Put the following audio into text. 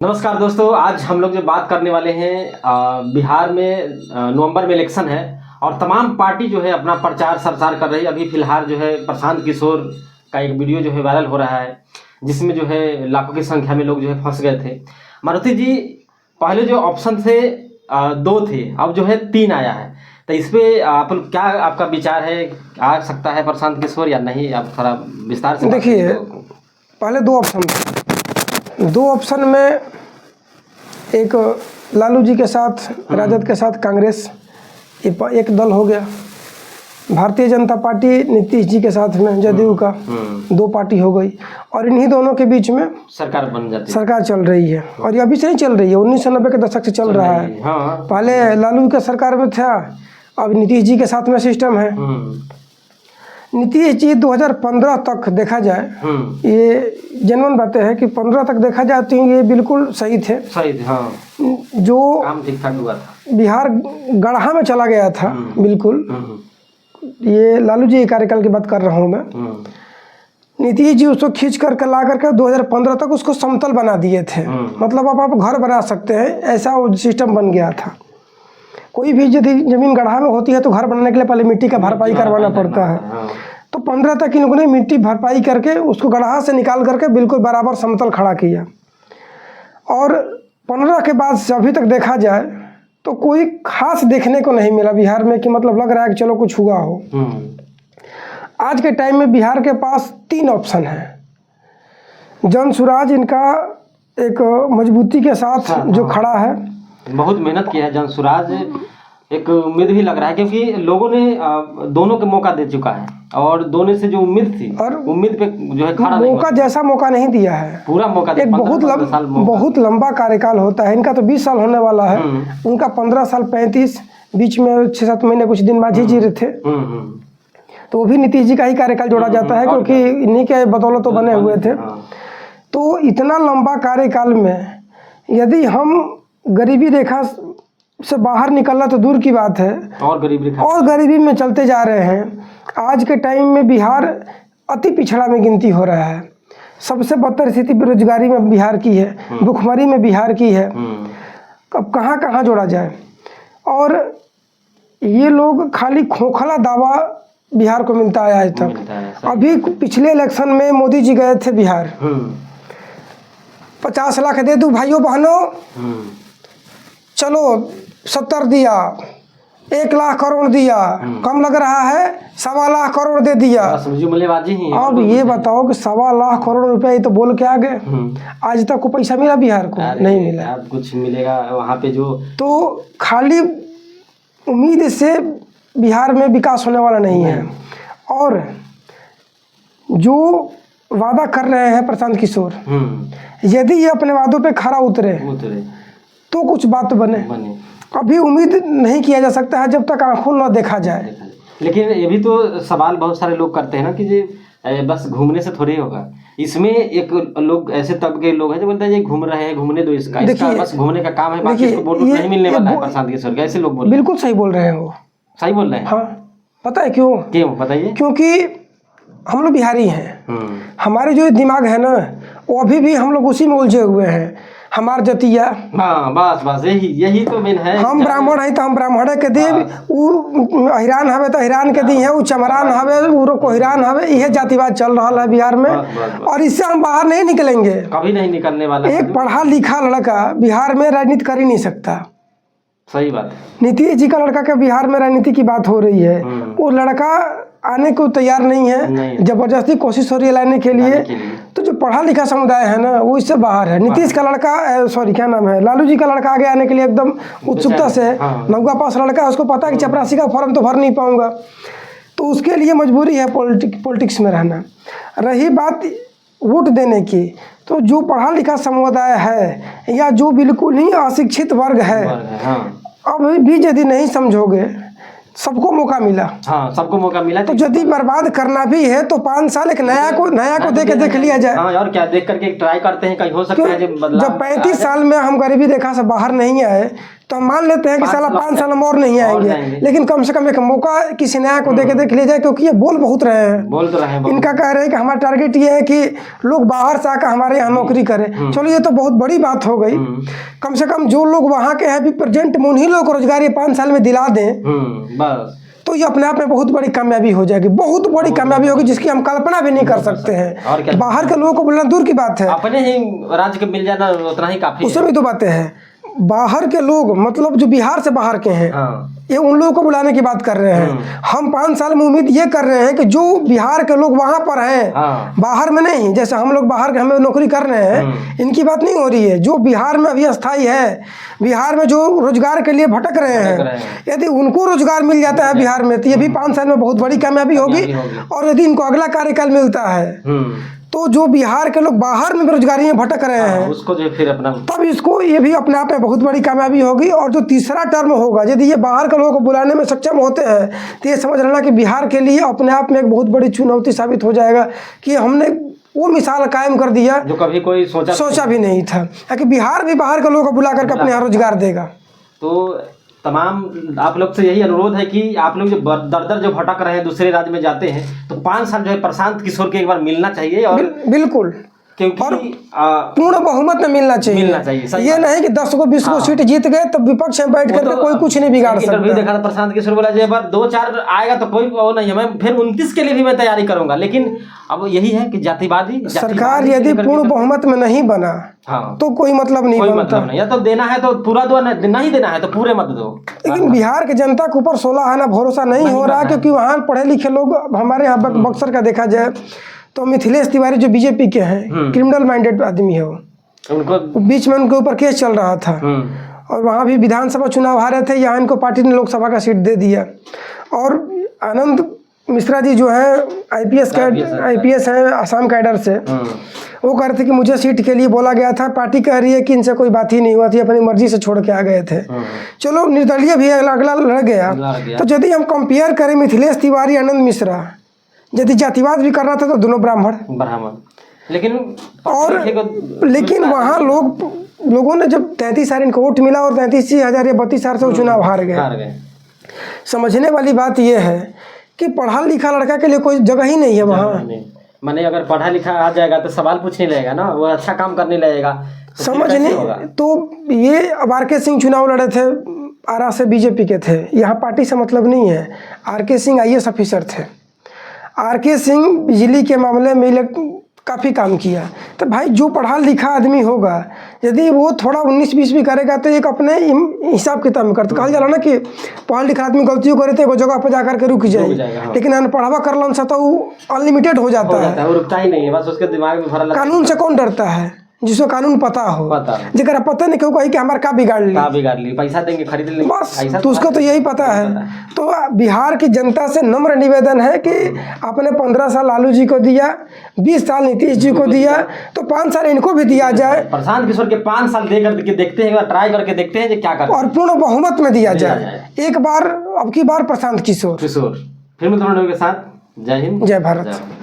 नमस्कार दोस्तों, आज हम लोग जो बात करने वाले हैं बिहार में नवंबर में इलेक्शन है और तमाम पार्टी जो है अपना प्रचार सरसार कर रही है। अभी फिलहाल जो है प्रशांत किशोर का एक वीडियो जो है वायरल हो रहा है, जिसमें जो है लाखों की संख्या में लोग जो है फंस गए थे। मारुति जी, पहले जो ऑप्शन थे 2 थे, अब जो है 3 आया है, तो इस पर आप क्या आपका विचार है? आ सकता है प्रशांत किशोर या नहीं? आप थोड़ा विस्तार से देखिए, पहले 2 ऑप्शन थे। 2 ऑप्शन में एक लालू जी के साथ, राजद के साथ कांग्रेस एक दल हो गया। भारतीय जनता पार्टी नीतीश जी के साथ में जदयू का 2 पार्टी हो गई और इन्हीं दोनों के बीच में सरकार बन जाती है। सरकार चल रही है और ये अभी से नहीं चल रही है, 1990 के दशक से चल रहा है। हाँ। पहले लालू के सरकार में था, अब नीतीश जी के साथ में सिस्टम है। नीतीश जी 2015 तक देखा जाए, ये जेन्युइन बातें हैं कि 15 तक देखा जाए तो ये बिल्कुल सही थे। हाँ। जो काम ठीक ठाक हुआ था, बिहार गढ़ा में चला गया था बिल्कुल। ये लालू जी के कार्यकाल की बात कर रहा हूँ मैं। नीतीश जी उसको खींच करके ला करके 2015 तक उसको समतल बना दिए थे। मतलब अब आप घर बना सकते हैं, ऐसा वो सिस्टम बन गया था। कोई भी यदि जमीन गढ़ा में होती है तो घर बनाने के लिए पहले मिट्टी का भरपाई करवाना पड़ता है। तो 15 तक इन लोगों ने मिट्टी भरपाई करके उसको गढ़ा से निकाल करके बिल्कुल बराबर समतल खड़ा किया। और 15 के बाद से अभी तक देखा जाए तो कोई खास देखने को नहीं मिला बिहार में कि मतलब लग रहा है कि चलो कुछ हुआ हो। आज के टाइम में बिहार के पास 3 ऑप्शन है। जनसुराज इनका एक मजबूती के साथ जो खड़ा है, बहुत मेहनत किया है जनसुराज। एक उम्मीद भी लग रहा है क्योंकि लोगों ने दोनों के मौका दे चुका है और दोनों से जो उम्मीद थी और उम्मीद पे जो है खड़ा मौका जैसा मौका नहीं दिया है, पूरा मौका एक बहुत लंबा कार्यकाल होता है इनका। तो 20 साल होने वाला है, उनका 15 साल 35, बीच में 6-7 महीने कुछ दिन माझी जी रहे थे। तो वो भी नीतीश जी का ही कार्यकाल जोड़ा जाता है क्योंकि इन्हीं के बदौलत तो बने हुए थे। तो इतना लंबा कार्यकाल में यदि हम गरीबी रेखा से बाहर निकलना तो दूर की बात है, और गरीबी में चलते जा रहे हैं। आज के टाइम में बिहार अति पिछड़ा में गिनती हो रहा है। सबसे बदतर स्थिति बेरोजगारी में बिहार की है, भुखमरी में बिहार की है। अब कहाँ कहाँ जोड़ा जाए? और ये लोग खाली खोखला दावा बिहार को मिलता है आज तक। अभी पिछले इलेक्शन में मोदी जी गए थे बिहार, 50 लाख दे दूं भाइयों बहनों, चलो 70 दिया, 1 लाख करोड़ दिया, कम लग रहा है, 1.25 लाख करोड़ दे दिया। अब ये बताओ कि 1.25 लाख करोड़ रुपया ये तो बोल के आ गए, आज तक को पैसा मिला बिहार को? नहीं मिला। कुछ मिलेगा वहाँ पे जो, तो खाली उम्मीद से बिहार में विकास होने वाला नहीं है। और जो वादा कर रहे हैं प्रशांत किशोर, यदि ये अपने वादों पे खरा उतरे तो कुछ बात बने। अभी उम्मीद नहीं किया जा सकता है जब तक आंखों न देखा जाए। लेकिन ये भी तो सवाल बहुत सारे लोग करते हैं ना कि जी बस घूमने से थोड़ी होगा। इसमें एक लोग ऐसे तबके लोग हैं जो बोलते हैं ये घूम रहे हैं, घूमने दो, इसका बस घूमने का काम है, बाकी इसको वोट नहीं मिलने वाला है प्रशांत किशोर का। ऐसे लोग बोल, बिल्कुल सही बोल रहे हैं, वो सही बोल रहे हैं। हाँ, पता है क्यों बताइए? क्योंकि हम लोग बिहारी हैं, हमारे जो दिमाग है ना वो अभी भी हम लोग उसी में उलझे हुए हैं। हमार जतिया, हाँ बस यही तो मेन है। हम ब्राह्मण है तो हम ब्राह्मण के दी, वो हिरान हवे तो हिरान के दी है, वो चमरान हवे वो कोहिरान हवे। यह जातिवाद चल रहा है बिहार में और इससे हम बाहर नहीं निकलेंगे, कभी नहीं निकलने वाला। एक पढ़ा लिखा लड़का बिहार में राजनीति कर ही नहीं सकता। सही बात है। नीतीश जी का लड़का के बिहार में राजनीति की बात हो रही है, वो लड़का आने को तैयार नहीं है, जबरदस्ती कोशिश हो रही है लाने के लिए। तो जो पढ़ा लिखा समुदाय है ना वो इससे बाहर है। नीतीश का लड़का, सॉरी क्या नाम है, लालू जी का लड़का आगे आने के लिए एकदम उत्सुकता से है। 9वां पास लड़का है, उसको पता है कि चपरासी का फॉर्म तो भर नहीं पाऊंगा, तो उसके लिए मजबूरी है पॉलिटिक्स में रहना। रही बात वोट देने की, तो जो पढ़ा लिखा समुदाय है या जो बिल्कुल ही अशिक्षित वर्ग है, अभी भी यदि नहीं समझोगे, सबको मौका मिला। हाँ, सबको मौका मिला। तो यदि बर्बाद करना भी है तो 5 साल एक नया को देख लिया जाए। हाँ, और क्या देख करके ट्राई करते हैं, कहीं हो सकता है जब 35 साल में हम गरीबी रेखा से बाहर नहीं आए तो हम मान लेते हैं कि साला 5 साल हम और नहीं आएंगे, लेकिन कम से कम एक मौका किसी नया को देके देख लिया जाए, क्योंकि ये बोल बहुत रहे हैं। बोल तो रहे हैं, इनका कह रहे हैं कि हमारा टारगेट ये है कि लोग बाहर से आकर हमारे यहाँ नौकरी करें। चलो ये तो बहुत बड़ी बात हो गई। कम से कम जो लोग वहाँ के हैं अभी प्रेजेंट में, उन्हीं लोगों को रोजगार ये 5 साल में दिला दें, बस तो ये अपने आप में बहुत बड़ी कामयाबी हो जाएगी, बहुत बड़ी कामयाबी होगी, जिसकी हम कल्पना भी नहीं कर सकते हैं। बाहर के लोगों को बोलना दूर की बात है, अपने ही राज्य के मिल जाना उतना ही काफी उसमें भी तो बातें हैं। बाहर के लोग मतलब जो बिहार से बाहर के हैं, ये उन लोगों को बुलाने की बात कर रहे हैं। हम 5 साल में उम्मीद ये कर रहे हैं कि जो बिहार के लोग वहां पर हैं, बाहर में नहीं, जैसे हम लोग बाहर के हमें नौकरी कर रहे हैं, इनकी बात नहीं हो रही है। जो बिहार में अभी अस्थायी है, बिहार में जो रोजगार के लिए भटक रहे हैं, यदि उनको रोजगार मिल जाता है बिहार में, तो ये भी 5 साल में बहुत बड़ी कामयाबी होगी। और यदि इनको अगला कार्यकाल मिलता है, तो जो बिहार के लोग बाहर में बेरोजगारी में भटक रहे हैं, उसको जो फिर अपना, तब इसको ये भी अपने आप में बहुत बड़ी कामयाबी होगी। और जो तीसरा टर्म होगा, यदि ये बाहर के लोगों को बुलाने में सक्षम होते हैं, तो ये समझ लेना कि बिहार के लिए अपने आप में एक बहुत बड़ी चुनौती साबित हो जाएगा कि हमने वो मिसाल कायम कर दिया जो कभी कोई सोचा भी नहीं था, कि बिहार भी बाहर के लोगों को बुला करके अपने यहाँ रोजगार देगा। तो तमाम आप लोग से यही अनुरोध है कि आप लोग जो दर दर जो भटक रहे हैं, दूसरे राज्य में जाते हैं, तो 5 साल जो है प्रशांत किशोर के एक बार मिलना चाहिए। और बिल्कुल, क्योंकि पूर्ण बहुमत में मिलना चाहिए। ये नहीं कि 10 को 20 को सीट जीत गए तो विपक्ष में बैठ करके कोई कुछ नहीं बिगाड़ सकता। इंटरव्यू देखा था प्रशांत किशोर बोला, जो बार 2-4 आएगा तो कोई वो नहीं है, मैं फिर 29 के लिए भी मैं तैयारी करूंगा। लेकिन अब यही है कि जातिवादी सरकार यदि पूर्ण बहुमत में नहीं बना, तो कोई मतलब नहीं बनता। या तो देना है तो पूरा दो, नहीं देना है तो पूरे मत दो। लेकिन बिहार के जनता के ऊपर 16 आना भरोसा नहीं हो रहा, क्योंकि वहाँ पढ़े लिखे लोग, हमारे यहाँ बक्सर का देखा जाए तो मिथिलेश तिवारी जो बीजेपी के हैं, क्रिमिनल माइंडेड आदमी है वो, उनको बीच में उनके ऊपर केस चल रहा था, और वहाँ भी विधानसभा चुनाव हारे थे, यहाँ इनको पार्टी ने लोकसभा का सीट दे दिया। और आनंद मिश्रा जी जो है आईपीएस हैं आसाम कैडर से, वो कह रहे थे कि मुझे सीट के लिए बोला गया था, पार्टी कह रही है कि इनसे कोई बात ही नहीं हुआ थी, अपनी मर्जी से छोड़ के आ गए थे। चलो निर्दलीय भी अगला लड़ गया। तो यदि हम कंपेयर करें मिथिलेश तिवारी, आनंद मिश्रा, यदि जातिवाद भी करना था तो दोनों ब्राह्मण। लेकिन लेकिन वहाँ लोगों ने जब 33,000 इनको वोट मिला और 33,000 या 32,000 से वो चुनाव हार गए। समझने वाली बात यह है कि पढ़ा लिखा लड़का के लिए कोई जगह ही नहीं है वहाँ। माने अगर पढ़ा लिखा आ जाएगा तो सवाल पूछने लगेगा ना, वो अच्छा काम करने लगेगा, तो समझने। तो ये अब आर के सिंह चुनाव लड़े थे, आरा से बीजेपी के थे, यहाँ पार्टी से मतलब नहीं है। आर के सिंह IAS ऑफिसर थे। आर के सिंह बिजली के मामले में काफ़ी काम किया। तो भाई जो पढ़ा लिखा आदमी होगा, यदि वो थोड़ा 19-20 भी करेगा तो एक अपने हिसाब किताब में करता। कहा जाला ना कि पढ़ा लिखा आदमी गलतियों करे तो एक जगह पर जा करके रुक जाए, लेकिन अनपढ़वा करलन से तो अनलिमिटेड हो जाता है, वो रुकता ही नहीं है, बस उसके दिमाग में भरा। कानून से कौन डरता है? जिसको कानून पता हो, जरा पता नहीं क्यों कही कि हमारे का बिगाड़ ली, पैसा देंगे खरीद लेंगे बस, तो उसको तो यही पता है। तो बिहार की जनता से नम्र निवेदन है कि आपने 15 साल लालू जी को दिया, 20 साल नीतीश जी को दिया, तो 5 साल इनको भी दिया जाए। प्रशांत किशोर के 5 साल दे करके देखते हैं, ट्राई करके देखते हैं क्या करते हैं, और पूर्ण बहुमत में दिया जाए एक बार, अब की बार प्रशांत किशोर। फिर मित्रों के साथ जय हिंद, जय भारत।